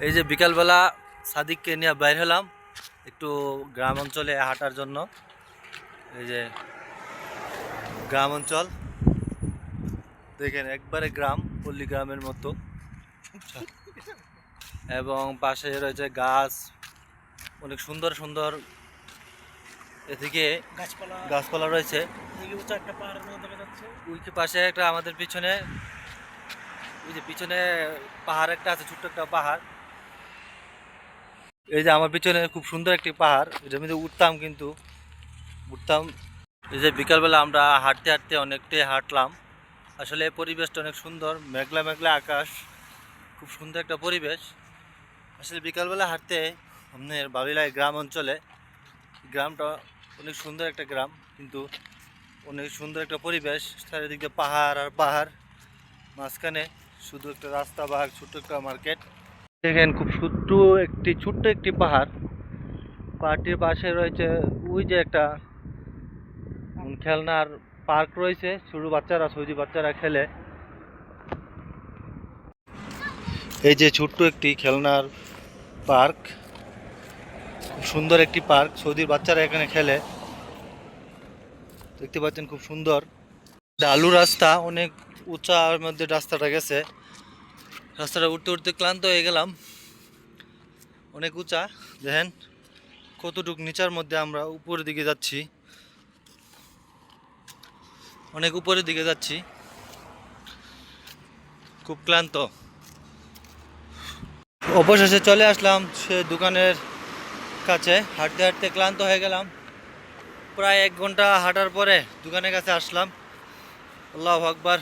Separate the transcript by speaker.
Speaker 1: এই যে বিকালবেলা সাদিককে নিয়ে বাইর হলাম একটু গ্রাম অঞ্চলে হাঁটার জন্য। এই যে গ্রাম অঞ্চল দেখেন, একবারে গ্রাম, পল্লী গ্রামের মতো, এবং পাশে রয়েছে গাছ, অনেক সুন্দর সুন্দর এদিকে গাছপালা রয়েছে। ওই পাশে একটা আমাদের পিছনে, ওই যে পিছনে পাহাড় একটা আছে, ছোট্ট একটা পাহাড়। এই যে আমার পিছনে খুব সুন্দর একটি পাহাড়, এটার মধ্যে উঠতাম। এই যে বিকালবেলা আমরা হাঁটতে হাঁটতে অনেকটাই হাঁটলাম। আসলে পরিবেশটা অনেক সুন্দর, মেঘলা মেঘলা আকাশ, খুব সুন্দর একটা পরিবেশ। আসলে বিকালবেলা হাঁটতে আপনার ভালো লাগে। গ্রাম অঞ্চলে গ্রামটা অনেক সুন্দর একটা গ্রাম, কিন্তু অনেক সুন্দর একটা পরিবেশ, চারিদিক দিয়ে পাহাড় আর পাহাড়, মাঝখানে শুধু একটা রাস্তা বা ছোট্ট একটা মার্কেট। দেখেন খুব ছোট্ট একটি পাহাড়, পাহাড়টির পাশে রয়েছে ওই যে একটা খেলনার পার্ক রয়েছে, ছোট বাচ্চারা, সৌদি বাচ্চারা খেলে। এই যে ছোট্ট একটি খেলনার পার্ক, খুব সুন্দর একটি পার্ক, সৌদির বাচ্চারা এখানে খেলে। দেখতে পাচ্ছেন খুব সুন্দর ঢালু রাস্তা, অনেক উঁচার মধ্যে রাস্তাটা গেছে। রাস্তাটা উঠতে উঠতে ক্লান্ত হয়ে গেলাম, অনেক উঁচা। দেখেন কতটুক নিচার মধ্যে আমরা উপরের দিকে যাচ্ছি, অনেক উপরের দিকে যাচ্ছি, খুব ক্লান্ত। অবশেষে চলে আসলাম সে দোকানের কাছে। হাঁটতে হাঁটতে ক্লান্ত হয়ে গেলাম, প্রায় 1 ঘন্টা হাঁটার পরে দোকানের কাছে আসলাম। আল্লাহু আকবার।